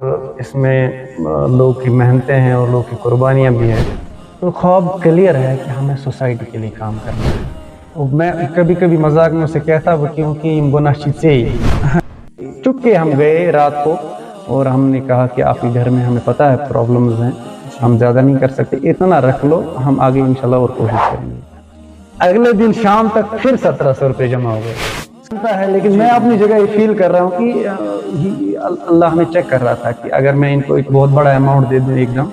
اس میں لوگ کی محنتیں ہیں اور لوگ کی قربانیاں بھی ہیں، تو خواب کلیئر ہے کہ ہمیں سوسائٹی کے لیے کام کرنا ہے. اور میں کبھی کبھی مذاق میں اسے کہتا وہ کیونکہ بنا سے چپ کے ہم گئے رات کو اور ہم نے کہا کہ آپ کے گھر میں ہمیں پتہ ہے پرابلمز ہیں، ہم زیادہ نہیں کر سکتے، اتنا رکھ لو، ہم آگے انشاءاللہ اور کوشش کریں گے. اگلے دن شام تک پھر 1700 روپے جمع ہو گئے. ہے لیکن میں اپنی جگہ یہ فیل کر رہا ہوں کہ اللہ ہمیں چیک کر رہا تھا کہ اگر میں ان کو ایک بہت بڑا اماؤنٹ دے دوں ایک دم،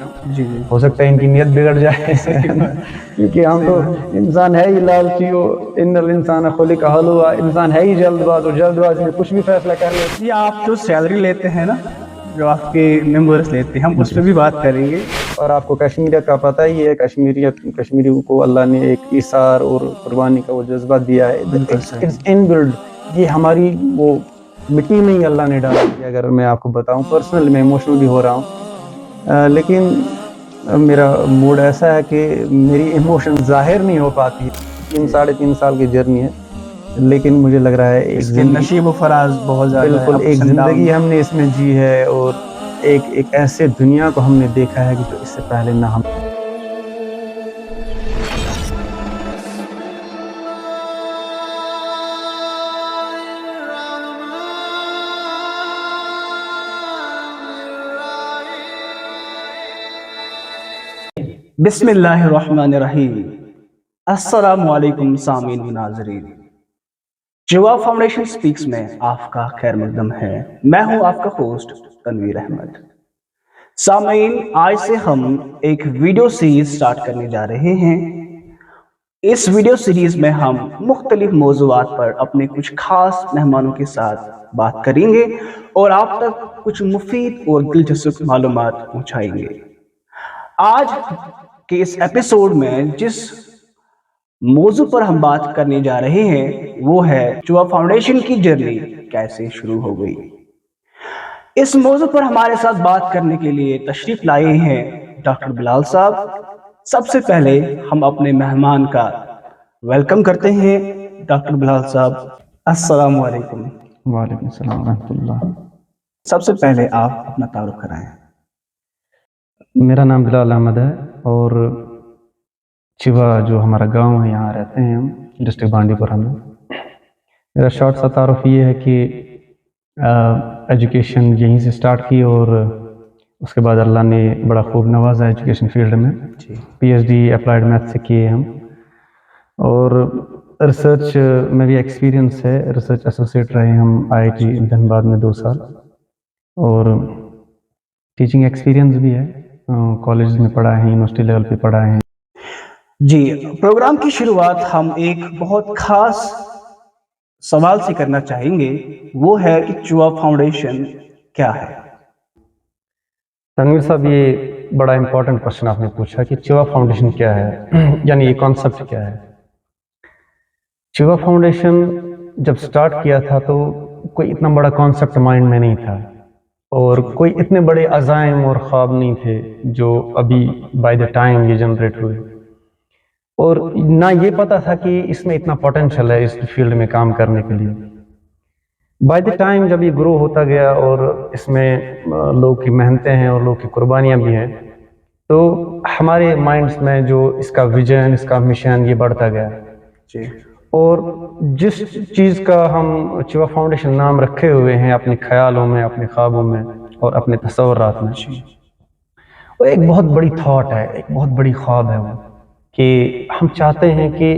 ہو سکتا ہے ان کی نیت بگڑ جائے کیونکہ ہم تو انسان ہے ہی لالچی، ان الانسان خلق ہلوعا، انسان ہے ہی جلد باز، اور جلد بازی میں کچھ بھی فیصلہ کر لیتے. جی، آپ جو سیلری لیتے ہیں نا، جو آپ کے ممبرس لیتے ہیں، ہم اس پہ بھی بات کریں گے. اور آپ کو کشمیریت کا پتہ ہی ہے، کشمیریوں کو اللہ نے ایک ایثار اور قربانی کا وہ جذبہ دیا ہے. ان بلڈ یہ ہماری وہ مٹی میں ہی اللہ نے ڈالا ہے. اگر میں آپ کو بتاؤں پرسنل، میں ایموشنل بھی ہو رہا ہوں، لیکن میرا موڈ ایسا ہے کہ میری ایموشن ظاہر نہیں ہو پاتی. 3.5 سال کی جرنی ہے، لیکن مجھے لگ رہا ہے اس کے نشیب و فراز بہت زیادہ ہے. بالکل ایک زندگی ہم نے اس میں جی ہے، اور ایک ایسے دنیا کو ہم نے دیکھا ہے کہ جو اس سے پہلے نہ ہم. بسم اللہ الرحمن الرحیم. السلام علیکم سامعین و ناظرین، جواب فاؤنڈیشن سپیکس میں آپ کا خیر مقدم ہے. میں ہوں آپ کا ہوسٹ تنویر احمد. سامعین، آج سے ہم ایک ویڈیو سیریز سٹارٹ کرنے جا رہے ہیں. اس ویڈیو سیریز میں ہم مختلف موضوعات پر اپنے کچھ خاص مہمانوں کے ساتھ بات کریں گے اور آپ تک کچھ مفید اور دلچسپ معلومات پہنچائیں گے. آج کے اس ایپیسوڈ میں جس موضوع پر ہم بات کرنے جا رہے ہیں وہ ہے جواب فاؤنڈیشن کی جرنی کیسے شروع ہو گئی. اس موضوع پر ہمارے ساتھ بات کرنے کے لیے تشریف لائے ہیں ڈاکٹر بلال صاحب. سب سے پہلے ہم اپنے مہمان کا ویلکم کرتے ہیں. ڈاکٹر بلال صاحب، السلام علیکم. وعلیکم السلام ورحمۃ اللہ. سب سے پہلے آپ اپنا تعارف کرائیں. میرا نام بلال احمد ہے، اور چوا جو ہمارا گاؤں ہے یہاں رہتے ہیں ہم، ڈسٹرکٹ بانڈی پورہ میں. میرا شارٹ سا تعارف یہ ہے کہ ایجوکیشن یہیں سے سٹارٹ کی، اور اس کے بعد اللہ نے بڑا خوب نوازا ایجوکیشن فیلڈ میں. P H D applied math سے کیے ہم، اور ریسرچ میں بھی ایکسپیرینس ہے. ریسرچ ایسوسیٹ رہے ہم IIT دھنباد میں 2 سال، اور ٹیچنگ ایکسپیرینس بھی ہے. کالج میں پڑھائے ہیں، یونیورسٹی لیول پہ پڑھائے ہیں. جی، پروگرام کی شروعات ہم ایک بہت خاص سوال سے کرنا چاہیں گے، وہ ہے کہ جواب فاؤنڈیشن کیا ہے؟ تنویر صاحب، یہ بڑا امپورٹنٹ کوشچن آپ نے پوچھا کہ چوا فاؤنڈیشن کیا ہے، یعنی یہ کانسیپٹ کیا ہے. چوا فاؤنڈیشن جب سٹارٹ کیا تھا تو کوئی اتنا بڑا کانسیپٹ مائنڈ میں نہیں تھا، اور کوئی اتنے بڑے عزائم اور خواب نہیں تھے جو ابھی بائی دا ٹائم یہ جنریٹ ہوئے. اور نہ یہ پتا تھا کہ اس میں اتنا پوٹینشل ہے اس فیلڈ میں کام کرنے کے لیے. بائی دا ٹائم جب یہ گرو ہوتا گیا اور اس میں لوگ کی محنتیں ہیں اور لوگ کی قربانیاں بھی ہیں، تو ہمارے مائنڈس میں جو اس کا ویژن، اس کا مشن یہ بڑھتا گیا. اور جس چیز کا ہم چوا فاؤنڈیشن نام رکھے ہوئے ہیں اپنے خیالوں میں، اپنے خوابوں میں اور اپنے تصورات میں، وہ ایک بہت بڑی تھاٹ ہے، ایک بہت بڑی خواب ہے وہ، کہ ہم چاہتے ہیں کہ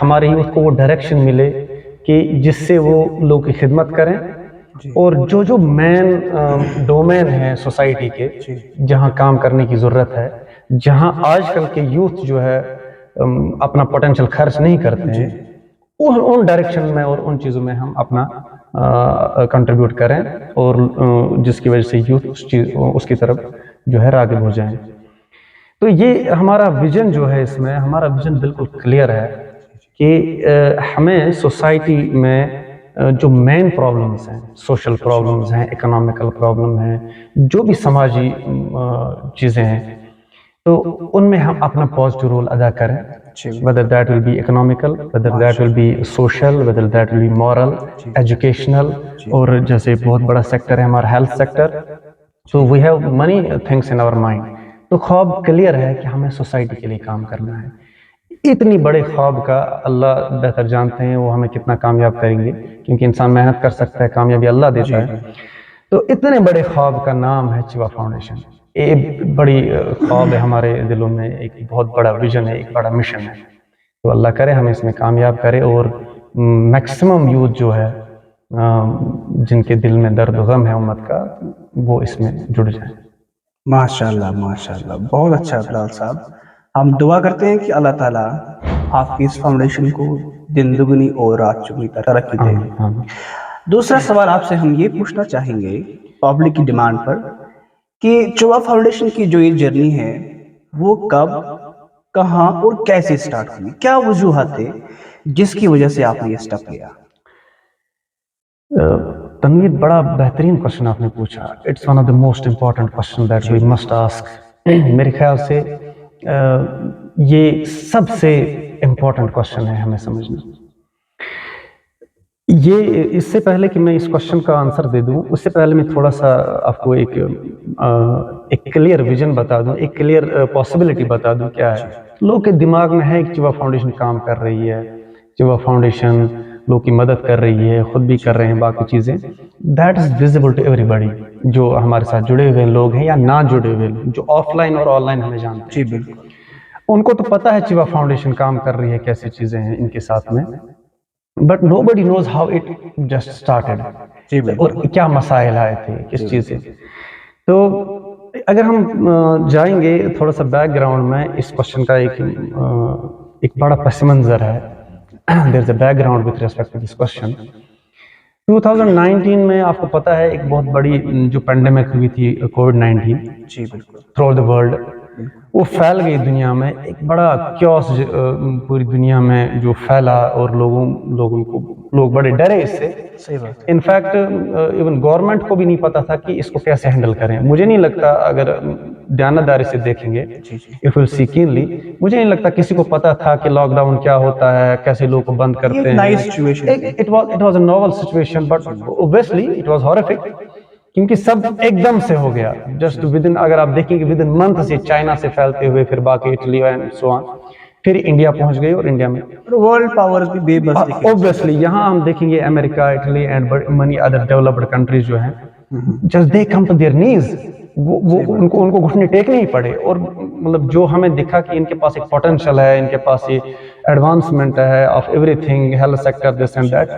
ہمارے یوتھ کو وہ ڈائریکشن ملے کہ جس سے وہ لوگ کی خدمت کریں، اور جو مین ڈومین ہیں سوسائٹی کے جہاں کام کرنے کی ضرورت ہے، جہاں آج کل کے یوتھ جو ہے اپنا پوٹینشل خرچ نہیں کرتے ہیں، ان ڈائریکشن میں اور ان چیزوں میں ہم اپنا کنٹریبیوٹ کریں، اور جس کی وجہ سے یوتھ اس کی طرف جو ہے راغب ہو جائیں. تو یہ ہمارا ویژن جو ہے، اس میں ہمارا ویژن بالکل کلیئر ہے کہ ہمیں سوسائٹی میں جو مین پرابلمز ہیں، سوشل پرابلمز ہیں، اکنامیکل پرابلم ہیں، جو بھی سماجی چیزیں ہیں، تو ان میں ہم اپنا پازیٹیو رول ادا کریں. whether that will be economical, whether that will be social, whether that will be moral, educational، اور جیسے بہت بڑا سیکٹر ہے ہمارا health sector, So we have many things in our mind. تو خواب کلیئر ہے کہ ہمیں سوسائٹی کے لیے کام کرنا ہے. اتنی بڑے خواب کا اللہ بہتر جانتے ہیں وہ ہمیں کتنا کامیاب کریں گے، کیونکہ انسان محنت کر سکتا ہے، کامیابی اللہ دیتا ہے. تو اتنے بڑے خواب کا نام ہے چیوا فاؤنڈیشن. ایک بڑی خواب ہے ہمارے دلوں میں، ایک بہت بڑا ویژن ہے، ایک بڑا مشن ہے. تو اللہ کرے ہمیں اس میں کامیاب کرے اور میکسیمم یوتھ جو ہے جن کے دل میں درد و غم ہے امت کا، وہ اس میں جڑ جائیں. ماشاءاللہ ماشاءاللہ، بہت اچھا بلال صاحب. ہم دعا کرتے ہیں کہ اللہ تعالیٰ آپ کی اس فاؤنڈیشن کو دن دگنی اور رات چگنی ترقی دے. آمین آمین. دوسرا سوال آپ سے ہم یہ پوچھنا چاہیں گے پبلک کی ڈیمانڈ پر کہ چوا فاؤنڈیشن کی جو یہ جرنی ہے وہ کب، کہاں اور کیسے سٹارٹ ہوئی؟ کیا وجوہات تھے جس کی وجہ سے آپ نے یہ سٹیپ لیا؟ تنویر، بڑا بہترین کوشچن آپ نے پوچھا. It's one of the most important question that we must ask. میرے خیال سے یہ سب سے امپورٹنٹ کوشچن ہے ہمیں سمجھنا. یہ اس سے پہلے کہ میں اس کوشچن کا آنسر دے دوں، اس سے پہلے میں تھوڑا سا آپ کو ایک کلیئر ویژن بتا دوں، ایک کلیئر پاسبلٹی بتا دوں. کیا ہے لوگ کے دماغ میں ہے کہ چوا فاؤنڈیشن کام کر رہی ہے، چوا فاؤنڈیشن لوگ کی مدد کر رہی ہے، خود بھی کر رہے ہیں باقی چیزیں. That is visible to everybody, جو ہمارے ساتھ جڑے ہوئے لوگ ہیں یا نہ جڑے ہوئے لوگ، جو آف لائن اور آن لائن ہمیں جانتے ہیں. جی بالکل. ان کو تو پتہ ہے چوا فاؤنڈیشن کام کر رہی ہے، کیسی چیزیں ہیں ان کے ساتھ میں. But nobody knows how it just started, جی اور کیا مسائل آئے تھے، کس چیز سے. تو اگر ہم جائیں گے تھوڑا سا بیک گراؤنڈ میں، اس کوشچن کا ایک بڑا پس منظر ہے. There is a background with respect to this question. 2019 میں آپ کو پتہ ہے ایک بہت بڑی جو پینڈیمک ہوئی تھی کووڈ-19 جی بالکل تھرو دا ورلڈ، وہ پھیل گئی دنیا میں. ایک بڑا کیوس پوری دنیا میں جو پھیلا، اور لوگ بڑے ڈرے اس سے. صحیح بات. انفیکٹ ایون گورنمنٹ کو بھی نہیں پتا تھا کہ اس کو کیسے ہینڈل کریں. مجھے نہیں لگتا، اگر دیانتداری سے دیکھیں گے، if we'll see keenly، مجھے نہیں لگتا کسی کو پتا تھا کہ لاک ڈاؤن کیا ہوتا ہے، کیسے لوگ کو بند کرتے ہیں. نئی situation. It was a novel situation, but obviously it was horrific، کیونکہ سب ایک دم سے ہو گیا. جسٹ ودن، اگر آپ دیکھیں کہ ودن منتھ سے چائنا سے پھیلتے ہوئے پھر باقی اٹلی اینڈ سو آن، پھر انڈیا پہنچ گئی. اور انڈیا میں ورلڈ پاورز بھی بے بس دکھے. obviously یہاں ہم دیکھیں گے America, Italy and many other developed countries جو ہیں، just they come to their knees. ان کو گھٹنے ٹیکنے ہی پڑے. اور مطلب جو ہمیں دکھا کہ ان کے پاس ایک پوٹینشل ہے، ان کے پاس یہ ایڈوانسمنٹ ہے of every thing, health sector, this and that.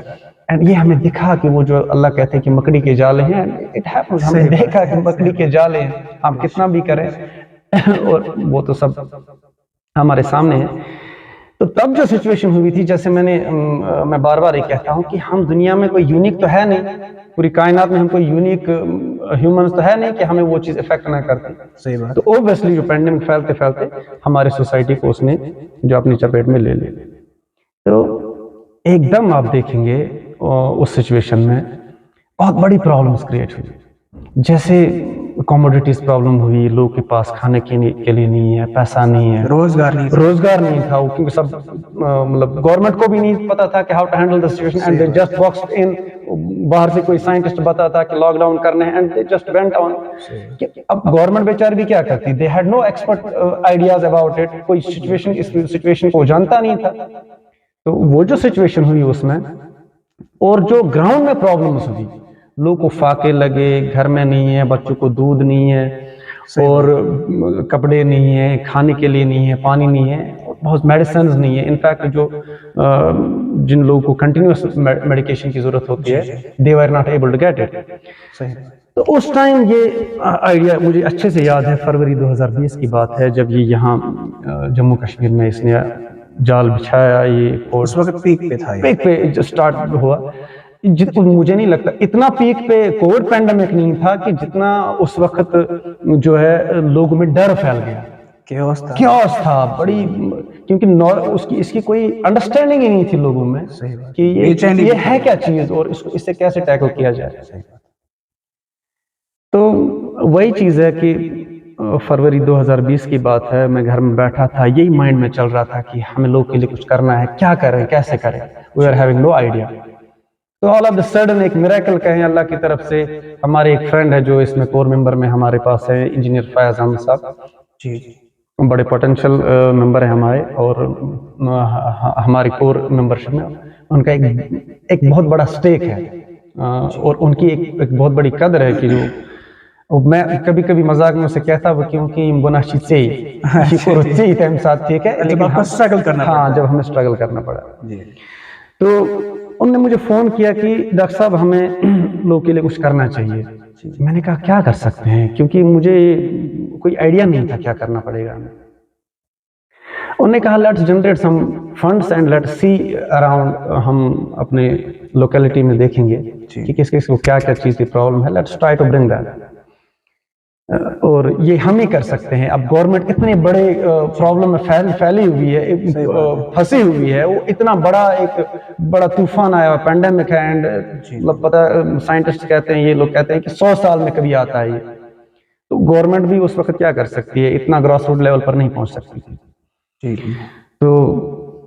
And یہ ہمیں دکھا کہ وہ جو اللہ کہتے ہیں کہ مکڑی کے جالے ہیں، اٹ ہیپنز. ہم نے دیکھا کہ مکڑی کے جالے ہیں، ہم کتنا بھی کریں اور وہ تو سب ہمارے سامنے ہے. تو تب جو سچویشن ہوئی تھی، جیسے میں بار بار یہ کہتا ہوں کہ ہم دنیا میں کوئی یونیک تو ہے نہیں، پوری کائنات میں ہم کوئی یونیک ہیومنز تو ہے نہیں کہ ہمیں وہ چیز افیکٹ نہ کرتی. صحیح بات. تو اوبویسلی جو پینڈیمک پھیلتے پھیلتے ہماری سوسائٹی کو اس نے جو اپنی چپیٹ میں لے لی. تو ایک دم آپ دیکھیں گے اس سچویشن میں بہت بڑی پرابلمس کریٹ ہوئی. جیسے کوموڈیٹیز پرابلم ہوئی، لوگ کے پاس کھانے کے لیے نہیں ہے، پیسہ نہیں ہے، روزگار نہیں تھا. کیونکہ سب مطلب گورنمنٹ کو بھی نہیں پتا تھا کہ how to handle the situation, and they just boxed in. باہر سے کوئی سائنٹسٹ بتا تھا کہ لاک ڈاؤن کرنے ہیں، and they just went on. اب گورنمنٹ بیچاری بھی کیا کرتی، they had no expert ideas about it. کوئی اس سچویشن کو جانتا نہیں تھا. تو وہ جو سچویشن ہوئی اس میں، اور جو گراؤنڈ میں پرابلمس ہوئی، لوگ کو فاقے لگے، گھر میں نہیں ہے، بچوں کو دودھ نہیں ہے، اور کپڑے نہیں ہیں، کھانے کے لیے نہیں ہے، پانی نہیں ہے، بہت میڈیسنز نہیں ہے. انفیکٹ جو جن لوگوں کو کنٹینیوس میڈیکیشن کی ضرورت ہوتی ہے، they were not able to get it. تو اس ٹائم یہ آئیڈیا مجھے اچھے سے یاد ہے، فروری 2020 کی بات ہے، جب یہ یہاں جموں کشمیر میں اس نے جال بچھایا. یہ اس وقت پیک پہ تھا، پیک پہ اسٹارٹ ہوا. مجھے نہیں لگتا اتنا پیک پہ کووڈ پینڈیمک نہیں تھا کہ جتنا اس وقت جو ہے لوگوں میں ڈر پھیل گیا، کیوس تھا بڑی. کیونکہ اس کی کوئی انڈرسٹینڈنگ ہی نہیں تھی لوگوں میں کہ یہ ہے کیا چیز، اور اس سے کیسے ٹیکل کیا جائے. تو وہی چیز ہے کہ فروری 2020 کی بات ہے، میں گھر میں بیٹھا تھا، یہی مائنڈ میں چل رہا تھا کہ ہمیں لوگ کے لیے کچھ کرنا ہے، کیا کریں، کیسے کریں. We are having no idea. तो ऑल ऑफ द सडन एक मिरेकल कहें अल्लाह की तरफ से, हमारे एक फ्रेंड है जो इसमें कोर मेंबर में हमारे पास है, इंजीनियर फयाज अहमद साहब, जी बड़े पोटेंशियल मेंबर है हमारे, और हमारी कोर मेंबरशिप में उनका एक बहुत बड़ा स्टेक है, और उनकी एक बहुत बड़ी कदर है कि जो मैं कभी कभी मजाक में उसे कहता हूँ क्योंकि मुनाशी से साथ ठीक है, जब लेकिन आपको स्ट्रगल करना हाँ जब हमें स्ट्रगल करना पड़ा। जी तो उनने मुझे फोन किया कि डॉक्टर साहब हमें लोगों के लिए कुछ करना चाहिए। मैंने कहा क्या कर सकते हैं, क्योंकि मुझे कोई आइडिया नहीं था क्या करना पड़ेगा हमें। उन्होंने कहा let's generate some funds and let's see around, हम अपने लोकेलिटी में देखेंगे कि किस किस को क्या क्या चीज़ की प्रॉब्लम है, let's try to bring that, और ये हम ही कर सकते हैं। अब गवर्नमेंट इतने बड़े प्रॉब्लम में फैली हुई है, फंसी हुई है, वो इतना बड़ा एक बड़ा तूफान आया, पैंडेमिक है, एंड मतलब पता साइंटिस्ट कहते हैं, ये लोग कहते हैं कि 100 साल में कभी आता है ये, तो गवर्नमेंट भी उस वक्त क्या कर सकती है, इतना ग्रास रूट लेवल पर नहीं पहुंच सकती थी। तो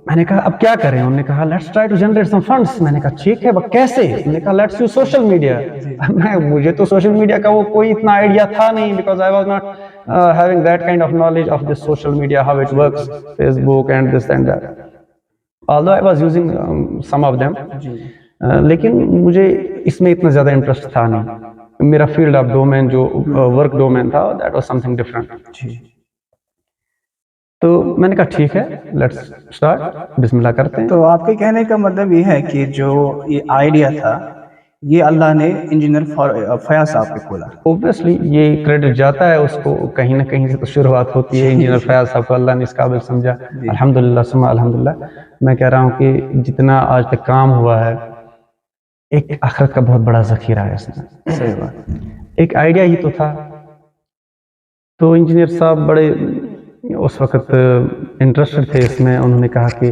मैंने कहा अब क्या करें, उन्होंने कहा let's try to generate some funds. मैंने कहा ठीक है, कैसे? उन्होंने कहा लेट्स यूज सोशल मीडिया। मुझे तो सोशल मीडिया का वो कोई इतना आइडिया था नहीं, because I was not having that kind of knowledge of this social media, how it works, Facebook and this and that, although I was using some of them, लेकिन मुझे इसमें इतना ज्यादा इंटरेस्ट था नहीं। मेरा फील्ड ऑफ डोमेन जो work domain था, दैट वाज समथिंग डिफरेंट। तो मैंने कहा ठीक है, लेट्स स्टार्ट, बिस्मिल्लाह करते हैं। तो आपके कहने का मतलब ये है कि जो ये आइडिया था ये अल्लाह ने इंजीनियर फयाज साहब पे खोला। ऑब्वियसली ये क्रेडिट जाता है उसको, कहीं ना कहीं से तो शुरुआत होती है। इंजीनियर फयाज साहब को अल्लाह ने इस काबिल समझा, अल्हम्दुलिल्लाह सुम्मा अल्हम्दुलिल्लाह। मैं कह रहा हूँ कि जितना आज तक काम हुआ है, एक आखिरत का बहुत बड़ा जखीरा है इसमें। सही बात। एक आइडिया ही तो था। तो इंजीनियर साहब बड़े उस वक्त इंटरेस्टेड थे इसमें। उन्होंने कहा कि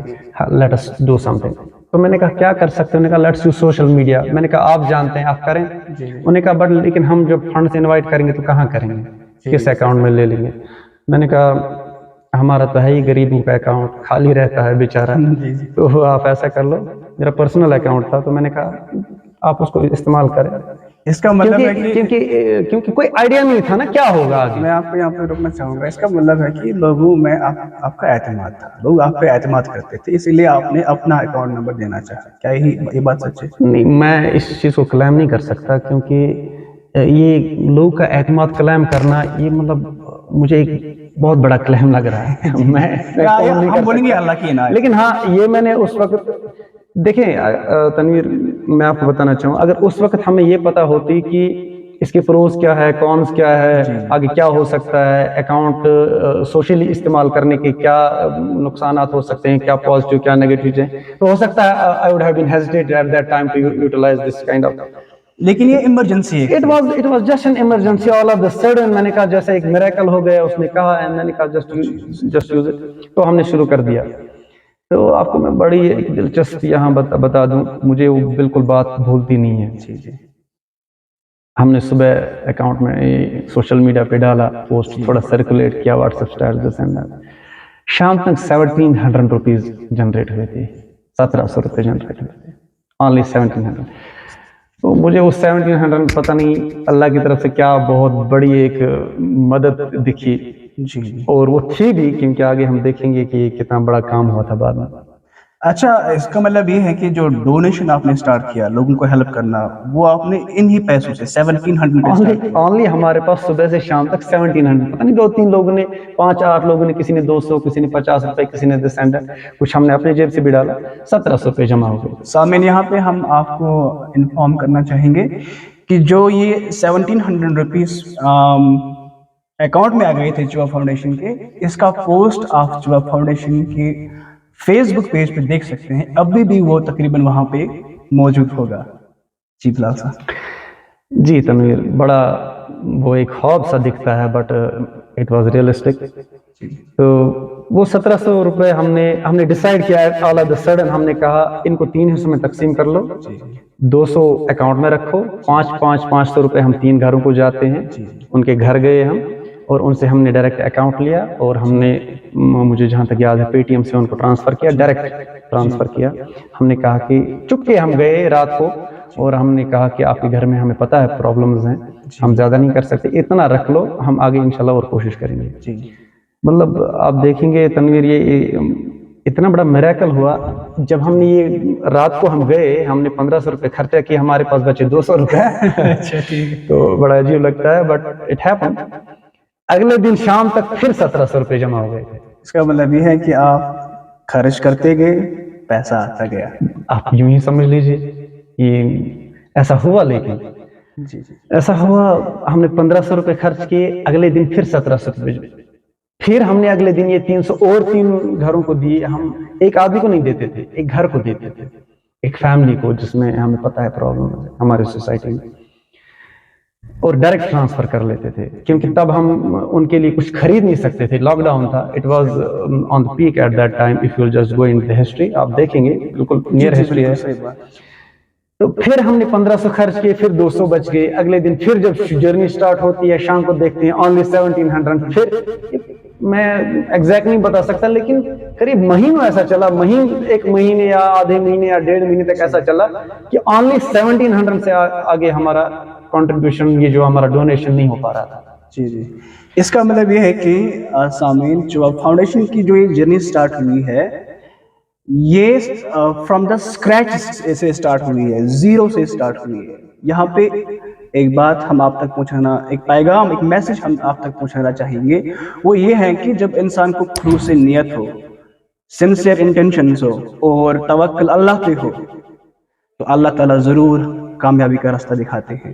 लेट अस डू समथिंग। तो मैंने कहा क्या कर सकते हैं? उन्होंने कहा लेट्स यूज सोशल मीडिया। मैंने कहा आप जानते हैं, आप करें। उन्होंने कहा बट लेकिन हम जब फंड से इनवाइट करेंगे तो कहाँ करेंगे, किस अकाउंट में ले लेंगे? मैंने कहा हमारा तो है ही गरीबों का अकाउंट, खाली रहता है बेचारा, तो आप ऐसा कर लो। मेरा पर्सनल अकाउंट था, तो मैंने कहा आप उसको इस्तेमाल करें। इसका मतलब है कि क्योंकि कोई आइडिया नहीं था ना क्या होगा आगे। मैं आपको यहाँ पे रोकना चाहूंगा। इसका मतलब है कि लोगों में आपका एतमाद था, लोग आप पे एतमाद करते थे, इसीलिए आपने अपना अकाउंट नंबर देना चाहा। क्या ये बात सच है? नहीं, मैं इस चीज़ को क्लेम नहीं कर सकता, क्योंकि ये लोगों का एतमाद क्लेम करना, ये मतलब मुझे एक बहुत बड़ा क्लेम लग रहा है। हम बोलेंगे अल्लाह की इनायत। लेकिन हाँ, ये मैंने उस वक्त देखें तनवीर, मैं आपको बताना चाहूँ, अगर उस वक्त हमें ये पता होती कि इसके प्रोज क्या है, कॉन्स क्या है, आगे क्या हो सकता है, अकाउंट सोशली इस्तेमाल करने के क्या नुकसान हो सकते हैं, क्या पॉजिटिव क्या नेगेटिव हैं, तो हो सकता है I would have been hesitated at that time to utilize this kind of. लेकिन ये इमरजेंसी है। It was just an emergency, all of the sudden मैंने कहा जैसे एक मिरेकल हो गया, उसने कहा एंड मैंने कहा जस्ट यूज इट। तो हमने शुरू कर दिया। तो आपको मैं बड़ी एक दिलचस्प यहाँ बता दूं, मुझे वो बिल्कुल बात भूलती नहीं है। हमने सुबह अकाउंट में सोशल मीडिया पे डाला, पोस्ट थोड़ा सर्कुलेट किया, व्हाट्सएप स्टेटस एंड शाम तक 1700 रुपीज जनरेट हुए थे, 1700 रुपये जनरेट हुए थे, ओनली 1700। तो मुझे वो 1700 पता नहीं अल्लाह की तरफ से क्या बहुत बड़ी एक मदद दिखी जी, और वो थी भी, क्योंकि आगे हम देखेंगे कि कितना बड़ा काम हुआ था बाद में। अच्छा, इसका मतलब ये है कि जो डोनेशन आपने स्टार्ट किया, लोगों को हेल्प करना, वो आपने इन्हीं पैसों से 1700 ओनली हमारे पास सुबह से शाम तक 1700, पता नहीं 2-3 लोगों ने, 5-8 लोगों ने, किसी ने 200, किसी ने 50 रुपए, किसी ने कुछ हमने अपने जेब से भी डाला, 1700 रुपये जमा हो गए। सामिन, यहाँ पे हम आपको इन्फॉर्म करना चाहेंगे कि जो ये 1700 रुपीज अकाउंट में आ गए थे जुआ फाउंडेशन के, इसका पोस्ट आप जुआ फाउंडेशन के फेसबुक पेज पे देख सकते हैं। अभी भी वो तकरीबन वहां पे मौजूद होगा। जी बिलाल साहब। जी तनवीर, बड़ा वो एक ख्वाब सा दिखता है, बट इट वाज रियलिस्टिक। तो वो 1700 रुपये हमने डिसाइड किया है, ऑल ऑफ द सडन हमने कहा इनको 3 हिस्सों में तकसीम कर लो, 200 अकाउंट में रखो, 500 रुपये हम 3 घरों को जाते हैं, उनके घर गए हम, اور ان سے ہم نے ڈائریکٹ اکاؤنٹ لیا اور ہم نے مجھے جہاں تک یاد ہے پے ٹی ایم سے ان کو ٹرانسفر کیا، ڈائریکٹ ٹرانسفر کیا. ہم نے کہا کہ چپ کے ہم گئے رات کو اور ہم نے کہا کہ آپ کے گھر میں ہمیں پتہ ہے پرابلمز ہیں، ہم زیادہ نہیں کر سکتے، اتنا رکھ لو، ہم آگے انشاءاللہ اور کوشش کریں گے. مطلب آپ دیکھیں گے تنویر، یہ اتنا بڑا میریکل ہوا. جب ہم نے یہ رات کو ہم گئے، ہم نے 1500 روپے خرچہ کیا، ہمارے پاس بچے 200 روپے. اچھا ٹھیک ہے. تو بڑا عجیب لگتا ہے، بٹ اٹ ہیپن. اگلے دن شام تک پھر 1700 روپے جمع ہو گئے تھے. اس کا مطلب یہ ہے کہ آپ خرچ کرتے گئے، پیسہ آتا گیا. آپ یوں ہی سمجھ لیجئے یہ ایسا ہوا. لیکن جی جی. ایسا ہوا، ہم نے 1500 روپے خرچ کیے، اگلے دن پھر 1700 روپے، پھر ہم نے اگلے دن یہ 300 اور 3 گھروں کو دیے. ہم ایک آدمی کو نہیں دیتے تھے، ایک گھر کو دیتے تھے، ایک فیملی کو جس میں ہمیں پتہ ہے پرابلم ہے ہمارے سوسائٹی میں، اور ڈائریکٹ ٹرانسفر کر لیتے تھے کیونکہ تب ہم ان کے لیے کچھ خرید نہیں سکتے تھے. لاک ڈاؤن تھا، it was on the peak at that time. If you will just go in the history, آپ دیکھیں گے بالکل نیئر ہسٹری ہے. صحیح بات. تو پھر ہم نے 1500 خرچ کیے، پھر 200 بچ گئے. اگلے دن پھر جب جرنی سٹارٹ ہوتی ہے، شام کو دیکھتے ہیں اونلی 1700. پھر میں ایگزیکٹ نہیں بتا سکتا، لیکن قریب مہینوں ایسا چلا، ایک مہینے یا آدھے مہینے یا 1.5 مہینے تک ایسا چلا کہ اونلی 1700 سے آگے ہمارا کنٹریبیوشن، یہ جو ہمارا ڈونیشن نہیں ہو پا رہا تھا. جی جی. اس کا مطلب یہ ہے کہ سامعین، جو فاؤنڈیشن کی جو یہ جرنی سٹارٹ ہوئی ہے، یہ فرام دا اسکریچ سے سٹارٹ ہوئی ہے، زیرو سے سٹارٹ ہوئی ہے. یہاں پہ ایک بات ہم آپ تک پہنچانا، ایک پیغام، ایک میسج ہم آپ تک پہنچانا چاہیں گے. وہ یہ ہے کہ جب انسان کو خلوص سے نیت ہو، سنسیئر انٹینشنز ہو اور توکل اللہ پہ ہو، تو اللہ تعالیٰ ضرور کامیابی کا راستہ دکھاتے ہیں.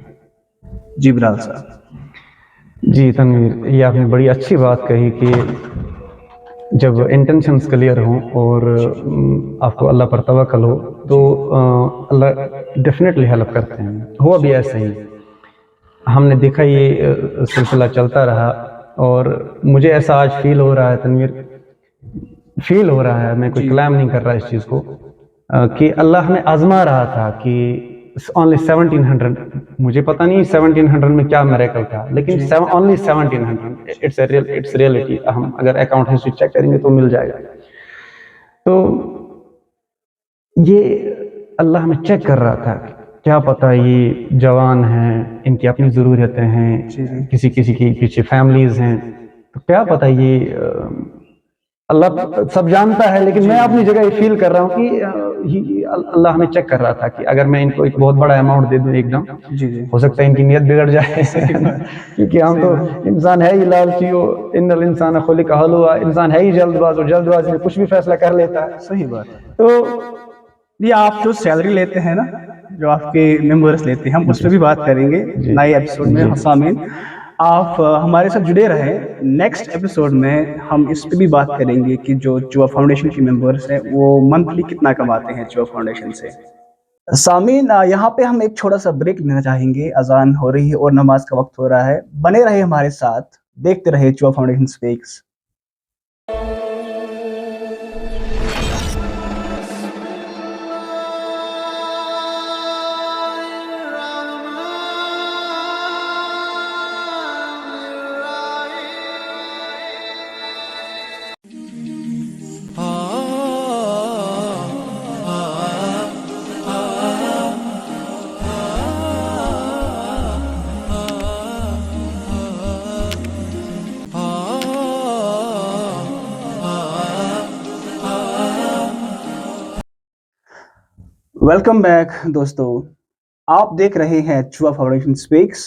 جی بلال صاحب. جی تنویر، یہ آپ نے بڑی اچھی بات کہی کہ جب انٹینشنز کلیئر ہوں اور آپ کو اللہ پر توکل ہو تو اللہ ڈیفینیٹلی ہیلپ کرتے ہیں. ہوا بھی ایسا ہی، ہم نے دیکھا یہ سلسلہ چلتا رہا. اور مجھے ایسا آج فیل ہو رہا ہے تنویر، فیل ہو رہا ہے، میں کوئی کلیم نہیں کر رہا اس چیز کو، کہ اللہ ہمیں آزما رہا تھا کہ اونلی 1700. مجھے پتہ نہیں 1700 میں کیا میریکل تھا، لیکن اونلی 1700 اٹس ریئلٹی. ہم اگر اکاؤنٹ ہسٹری چیک کریں گے تو مل جائے گا. تو یہ اللہ ہمیں چیک کر رہا تھا، کیا پتہ یہ جوان ہیں، ان کی اپنی ضرورتیں ہیں، کسی کے پیچھے فیملیز ہیں، تو کیا پتہ یہ اللہ سب جانتا ہے. لیکن میں اپنی جگہ یہ فیل کر رہا ہوں کہ اللہ ہمیں چیک کر رہا تھا کہ اگر میں ان کو ایک بہت بڑا اماؤنٹ دے دوں ایک دم، ہو سکتا ہے ان کی نیت بگڑ جائے. کیونکہ ہم تو انسان ہے ہی لالچی، ان الانسان خلق ہلوعا، انسان ہے ہی جلد باز، اور جلد بازی میں کچھ بھی فیصلہ کر لیتا ہے. صحیح بات ہے. تو یہ آپ جو سیلری لیتے ہیں نا، جو آپ کے ممبرس لیتے ہیں، ہم اس پہ بھی بات کریں گے نئے ایپیسوڈ میں. سامعین، آپ ہمارے ساتھ جڑے رہیں. نیکسٹ ایپیسوڈ میں ہم اس پہ بھی بات کریں گے کہ جو چوا فاؤنڈیشن کے ممبرس ہیں وہ منتھلی کتنا کماتے ہیں چوا فاؤنڈیشن سے. سامعین، یہاں پہ ہم ایک چھوٹا سا بریک لینا چاہیں گے. اذان ہو رہی ہے اور نماز کا وقت ہو رہا ہے. بنے رہے ہمارے ساتھ، دیکھتے رہے چوا فاؤنڈیشن سپیکس. ویلکم بیک دوستو، آپ دیکھ رہے ہیں چوا فاؤنڈیشن سپیکس.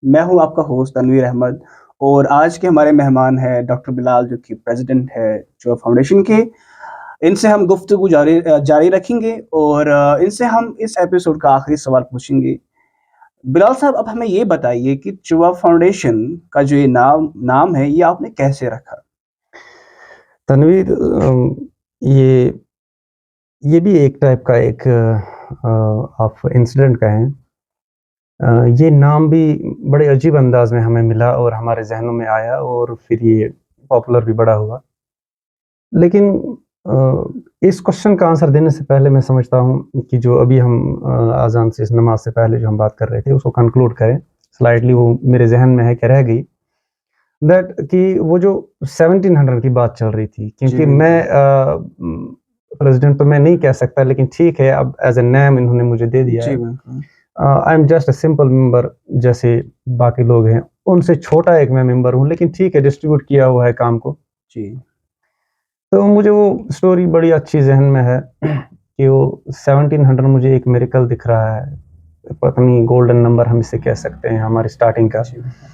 میں ہوں آپ کا ہوسٹ تنویر احمد، اور آج کے ہمارے مہمان ہیں ڈاکٹر بلال، جو کہ پریزیڈنٹ ہے چوا فاؤنڈیشن کے. ان سے ہم گفتگو جاری رکھیں گے اور ان سے ہم اس ایپیسوڈ کا آخری سوال پوچھیں گے. بلال صاحب، اب ہمیں یہ بتائیے کہ چوا فاؤنڈیشن کا جو یہ نام ہے، یہ آپ نے کیسے رکھا؟ تنویر، یہ بھی ایک ٹائپ کا ایک آپ انسیڈنٹ کا ہے. یہ نام بھی بڑے عجیب انداز میں ہمیں ملا اور ہمارے ذہنوں میں آیا، اور پھر یہ پاپولر بھی بڑا ہوا. لیکن اس کوشچن کا آنسر دینے سے پہلے میں سمجھتا ہوں کہ جو ابھی ہم اذان سے، اس نماز سے پہلے جو ہم بات کر رہے تھے، اس کو کنکلوڈ کریں. سلائٹلی وہ میرے ذہن میں ہے کہ رہ گئی. दैट कि वो जो 1700 की बात चल रही थी, क्योंकि जी, मैं प्रेसिडेंट तो मैं नहीं कह सकता, लेकिन ठीक है, अब एज ए नेम इन्होंने मुझे दे दिया जी है। बिल्कुल। I am just a simple member, जैसे बाकी लोग हैं, उनसे छोटा एक मैं मेंबर हूँ, लेकिन ठीक है, डिस्ट्रीब्यूट किया हुआ है काम को। जी, तो मुझे वो स्टोरी बड़ी अच्छी ज़हन में है कि वो 1700 मुझे एक मिरेकल दिख रहा है, पता नहीं गोल्डन नंबर हम इसे कह सकते हैं हमारी स्टार्टिंग का। जी बिल्कुल।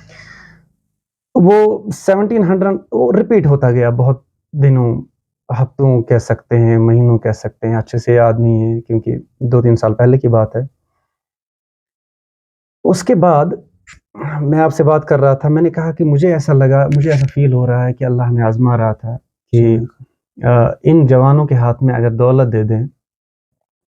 वो 1700 वो रिपीट होता गया बहुत दिनों, हफ्तों कह सकते हैं, महीनों कह सकते हैं, अच्छे से याद नहीं है क्योंकि 2-3 साल पहले की बात है। उसके बाद मैं आपसे बात कर रहा था, मैंने कहा कि मुझे ऐसा लगा, मुझे ऐसा फ़ील हो रहा है कि अल्लाह हमें आज़मा रहा था जी कि बिल्कुल। इन जवानों के हाथ में अगर दौलत दे दें,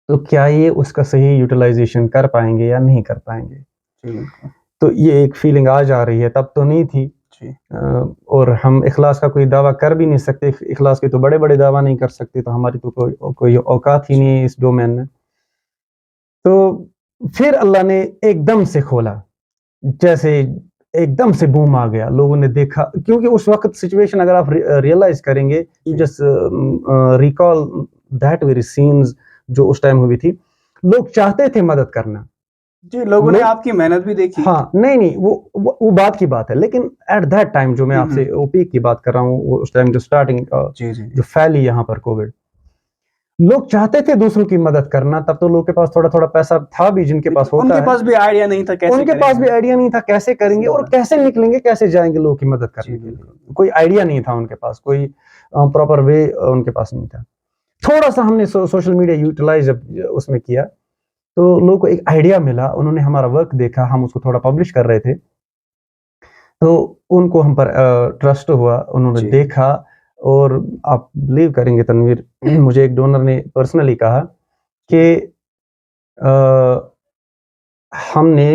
तो क्या ये उसका सही यूटिलाइज़ेशन कर पाएँगे या नहीं कर पाएँगे? जी बिल्कुल। तो ये एक फ़ीलिंग आज आ रही है, तब तो नहीं थी। जी, और हम इखलास का कोई दावा कर भी नहीं सकते, इखलास के तो बड़े-बड़े दावा नहीं कर सकते, तो हमारी तो कोई औकात ही नहीं है इस डोमेन में। तो फिर अल्लाह ने एकदम से खोला, जैसे एकदम से बूम आ गया, लोगों ने देखा, क्योंकि उस वक़्त सिचुएशन अगर आप रियलाइज़ करेंगे, यू जी। Just recall that very scenes जो उस टाइम हुई थी। लोग चाहते थे मदद करना, जी, लोगों ने लोग आपकी मेहनत भी देखी। हाँ, नहीं, वो बात की बात है, लेकिन एट दैट टाइम जो मैं हुँ, आपसे हुँ। वो पीक की बात कर रहा हूँ, वो उस टाइम जो स्टार्टिंग जी, जी, जो जी। फैली यहाँ पर कोविड, लोग चाहते थे दूसरों की मदद करना, तब तो लोगों के पास थोड़ा-थोड़ा पैसा था भी, जिनके लेकिन पास होता उनके है। पास भी आइडिया नहीं था कैसे उनके पास करेंगे भी हम। आइडिया नहीं था कैसे करेंगे सही और बात। कैसे निकलेंगे, कैसे जाएँगे लोगों की मदद जी, करने के लिए। बिल्कुल। कोई आइडिया नहीं था उनके पास, कोई प्रॉपर वे उनके पास नहीं था। थोड़ा-सा हमने सोशल मीडिया यूटिलाइज़ जब उसमें किया, तो लोगों को एक आइडिया मिला, उन्होंने हमारा वर्क देखा, हम उसको थोड़ा पब्लिश कर रहे थे, तो उनको हम पर ट्रस्ट हुआ, उन्होंने जी, देखा। और आप बिलीव करेंगे तनवीर, मुझे एक डोनर ने पर्सनली कहा जी। कि अ, हमने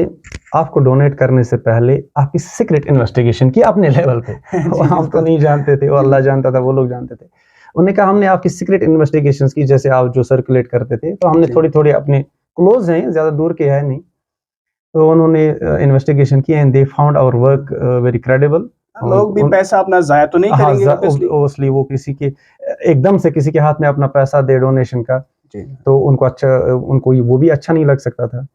आपको डोनेट करने से पहले आपकी सीक्रेट इन्वेस्टिगेशन की अपने लेवल पे। वो जी, हम तो बिल्कुल। नहीं जानते थे, वो जी, अल्लाह बिल्कुल। जानता था, वो लोग जानते थे। उन्होंने कहा हमने आपकी सीक्रेट इन्वेस्टिगेशंस की, जैसे आप जो सर्कुलेट करते थे, तो हमने जी। थोड़ी-थोड़ी अपने क्लोज़ हैं, ज़्यादा दूर के है नहीं। तो उन्होंने इन्वेस्टिगेशन की and they found our work very credible. लोग भी उन पैसा अपना ज़ाया तो नहीं हाँ, करेंगे ऑब्वियसली। ऑब्वियसली वो किसी के एकदम से किसी के हाथ में अपना पैसा दे डोनेशन का, जी, तो उनको अच्छा, उनको वो भी अच्छा नहीं लग सकता था।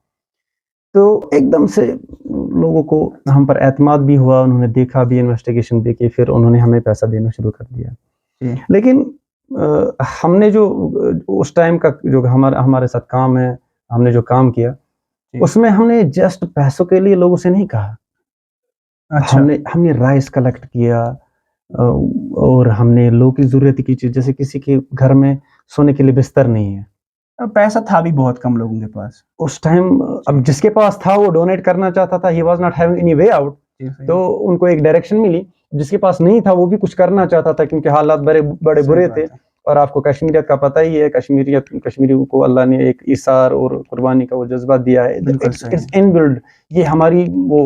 तो एकदम से लोगों को हम पर एतमाद भी हुआ, उन्होंने देखा भी, इन्वेस्टिगेशन देखी, फिर उन्होंने हमें पैसा देना शुरू कर दिया। जी, लेकिन हमने जो उस टाइम का जो हमारा हमारे साथ काम है, हमने जो काम किया, जी। उसमें हमने जस्ट पैसों के लिए लोगों से नहीं कहा। अच्छा। हमने हमने राइस कलेक्ट किया, और हमने लोगों की ज़रूरत की चीज़, जैसे किसी के घर में सोने के लिए बिस्तर नहीं है। पैसा था भी बहुत कम लोगों के पास। उस टाइम अब जी, जिसके पास था वो डोनेट करना चाहता था, he was not having any way out. जी, सही तो बात। उनको एक डायरेक्शन मिली। जिसके पास नहीं था वो भी कुछ करना चाहता था, क्योंकि हालात बड़े बड़े सही बुरे थे। बात है। और आपको कश्मीरियत का पता ही है, कश्मीरियों को अल्लाह ने एक इसार और कुर्बानी का वो जज़्बा दिया है। बिल्कुल इट्स सही इट्स है। इनबिल्ट, ये हमारी वो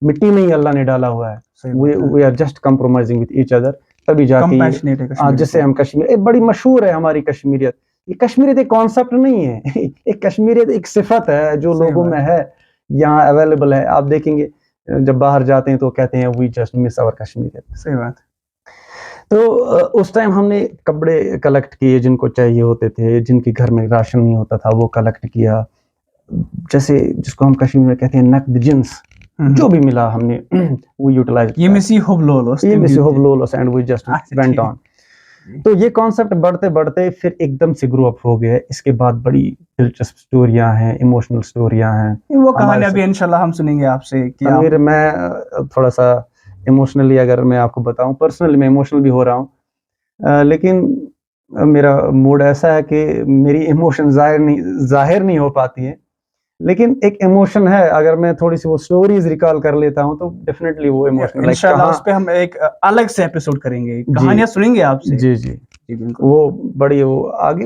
मिट्टी में ही अल्लाह ने डाला हुआ है। सही वी बात है। We are just compromising with each other, तभी जाके ये कंपैशनेट है कश्मीरी जिससे को। हम कश्मीर, एक बड़ी मशहूर है हमारी कश्मीरियत। ये कश्मीरियत एक कॉन्सेप्ट नहीं है। एक कश्मीरियत एक सिफ़त है जो सही लोगों में बात है। है, यहाँ अवेलेबल है। आप देखेंगे जब बाहर जाते हैं तो कहते हैं वी जस्ट मिस आवर कश्मीरियत। सही बात है। तो उस टाइम हमने कपड़े कलेक्ट किए जिनको चाहिए होते थे, जिनके घर में राशन नहीं होता था वो कलेक्ट किया। जैसे जिसको हम कश्मीर में कहते हैं नक़्द जिन्स, हुँ, जो हुँ। भी मिला हमने वो यूटिलाइज़ किया। Yemisi Hoblolos ये मिस Tembiuti। होबलोलस एंड वी जस्ट अच्छा वेंट ठीक है। ऑन। जी। तो ये कॉन्सेप्ट बढ़ते-बढ़ते फिर एकदम से ग्रो अप हो गया। इसके बाद बड़ी दिलचस्प स्टोरियाँ हैं, इमोशनल स्टोरियाँ हैं वो हमारे कहानियाँ साथ। भी इंशाल्लाह हम सुनेंगे आपसे कि आप। तनवीर, मैं थोड़ा-सा इमोशनली अगर मैं आपको बताऊँ, पर्सनली मैं इमोशनल भी हो रहा हूँ। लेकिन मेरा मूड ऐसा है कि मेरी इमोशन ज़ाहिर नहीं हो पाती है। लेकिन एक इमोशन है, अगर मैं थोड़ी-सी वो स्टोरीज़ रिकॉल कर लेता हूँ, तो डेफ़िनेटली वो इमोशन लाइक इंशाल्लाह कहाँ। उस पे हम एक अलग से एपिसोड करेंगे। जी। कहानियाँ सुनेंगे आपसे। जी, जी। जी, बिल्कुल। वो बड़ी वो आगे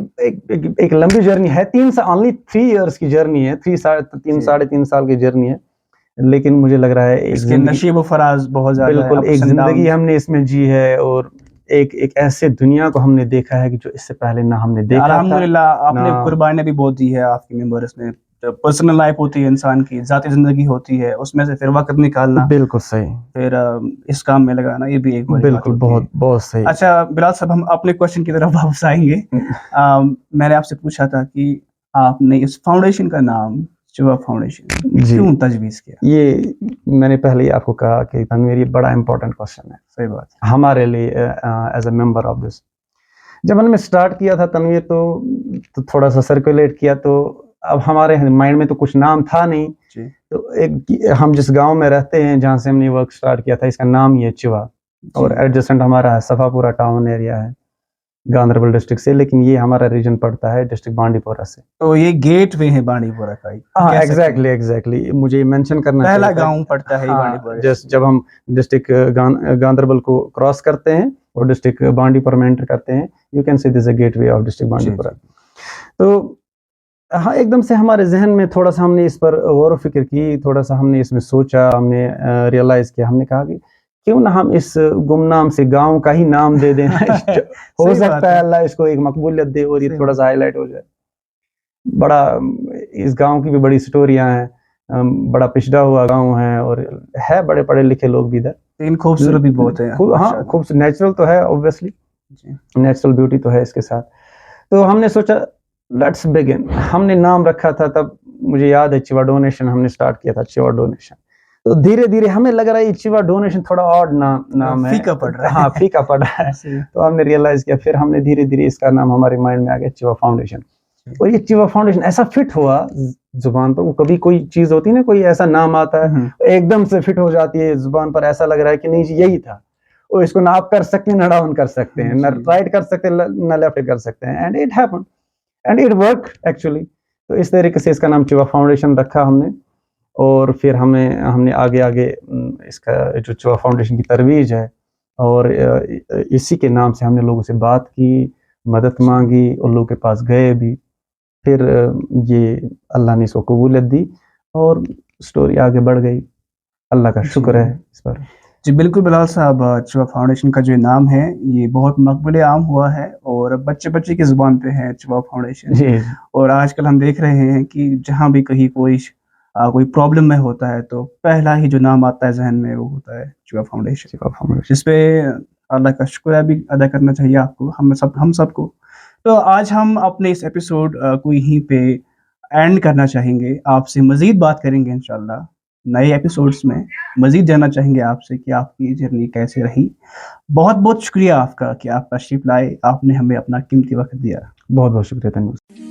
एक लंबी जर्नी है, 3 सा ओनली 3 इयर्स की जर्नी है, 3 जी। साढ़े 3 साल की जर्नी है। लेकिन मुझे लग रहा है एक इसके ज़िंदगी, नशीब-ओ-फराज़ बहुत ज़्यादा है, बिल्कुल एक अप्स एंड ज़िंदगी डाउन्स। हमने इसमें जी है, और एक एक ऐसे दुनिया को हमने देखा है कि जो इससे पहले ना हमने देखा था, अल्हम्दुलिल्लाह ना। आपने कुर्बानियाँ भी बहुत दी है आपके मेंबर्स ने, पर्सनल लाइफ होती है इंसान की, ज़ाती ज़िंदगी होती है, उसमें से फिर वक़्त निकालना, बिल्कुल सही, फिर इस काम में लगाना, ये भी एक बड़ी बात बिल्कुल, होती है। बहुत बहुत सही। अच्छा बिलाल साहब, हम अपने क्वेश्चन की तरफ वापस आएंगे। मैंने आपसे पूछा था कि आपने इस फाउंडेशन का नाम चिवा फाउंडेशन जी, क्यों तजवीज़ किया? ये मैंने पहले ही आपको कहा कि तनवीर ये बड़ा इम्पोर्टेंट क्वेश्चन है सही बात है। हमारे लिए as a member of this. जब हमने स्टार्ट किया था तनवीर तो थोड़ा सा सर्कुलेट किया, तो अब हमारे माइंड में तो कुछ नाम था नहीं, जी तो एक हम जिस गांव में रहते हैं जहाँ से हमने वर्क स्टार्ट किया था, इसका नाम ही है चिवा, और एडजेसेंट हमारा सफापुरा टाउन एरिया है गांधरबल डिस्ट्रिक्ट से, लेकिन ये हमारा रीजन पड़ता है डिस्ट्रिक्ट बांडीपोरा से। तो ये गेट वे है बांडीपुरा का ही, हाँ, कह सकते हैं। एग्जैक्टली एग्जैक्टली, मुझे मेंशन करना पहला चाहिए था। गांव पड़ता है ये हाँ, बांडीपुरा। जस्ट जब हम डिस्ट्रिक्ट गांधरबल को क्रॉस करते हैं और डिस्ट्रिक्ट बांडीपुरा में एंटर करते हैं, you can see this a gateway of district Bandipora. तो हाँ, एकदम से हमारे जहन में थोड़ा सा हमने इस पर गौर व फिक्र की, थोड़ा सा हमने इसमें सोचा, हमने रियलाइज किया, हमने कहा कि क्यों ना हम इस गुमनाम से गांव का ही नाम दे दें। हो सही बात सकता है है। अल्लाह इसको एक मकबूलियत दे और ये सही थोड़ा बात सा हाईलाइट हो जाए। बड़ा इस गांव की भी बड़ी स्टोरियां हैं, बड़ा पिछड़ा हुआ गांव है और है बड़े पढ़े लिखे लोग भी इधर। लेकिन खूबसूरत भी बहुत है हाँ, माशाल्लाह। खूब नेचुरल तो है, ऑब्वियसली जी नेचुरल ब्यूटी तो है इसके साथ। तो हमने सोचा लेट्स बिगिन, हमने नाम रखा था तब, मुझे याद है चिवा डोनेशन हमने स्टार्ट किया था, चिवा डोनेशन। तो धीरे धीरे हमें लग रहा है ये चिवा डोनेशन थोड़ा ऑड नाम है, फीका पड़ रहा है। हाँ फीका पड़ रहा है। सही। तो हमने रियलाइज किया, फिर हमने धीरे धीरे इसका नाम हमारे माइंड में आ गया चिवा फाउंडेशन। और ये चिवा फाउंडेशन ऐसा फिट हुआ जुबान पर, वो कभी कोई चीज होती है ना, कोई ऐसा नाम आता है एकदम से फिट हो जाती है जुबान पर, ऐसा लग रहा है कि नहीं जी यही था, और इसको ना आप कर सकते हैं ना डाउन कर सकते हैं, ना राइट कर सकते हैं ना लेफ्ट कर सकते हैं, and it happened and it work actually. तो इस तरीके से इसका नाम चिवा फाउंडेशन रखा हमने, और फिर हमने आगे आगे इसका जो चिवा फाउंडेशन की तरवीज है, और इसी के नाम से हमने लोगों से बात की, मदद मांगी और लोगों के पास गए भी, फिर ये अल्लाह ने इसको कबूलियत दी और स्टोरी आगे बढ़ गई। अल्लाह का शुक्र है इस पर। जी बिल्कुल बिलाल साहब, चिवा फाउंडेशन का जो नाम है ये बहुत मकबूल आम हुआ है और बच्चे बच्चे की ज़ुबान पे है चिवा फाउंडेशन। जी और आजकल हम देख रहे हैं कि जहाँ भी कहीं कोई प्रॉब्लम में होता है तो पहला ही जो नाम आता है जहन में वो होता है चिवा फाउंडेशन, चिवा फाउंडेशन। जिस पे अल्लाह का शुक्र भी अदा करना चाहिए आपको, हम सबको। तो आज हम अपने इस एपिसोड को यहीं पे एंड करना चाहेंगे। आपसे मज़ीद बात करेंगे इंशाल्लाह नए एपिसोड्स में, मज़ीद जानना चाहेंगे आपसे कि आपकी जर्नी कैसे रही। बहुत बहुत शुक्रिया आपका कि आप तशरीफ़ लाए, आपने हमें अपना कीमती वक्त दिया। बहुत बहुत शुक्रिया तन्वीर।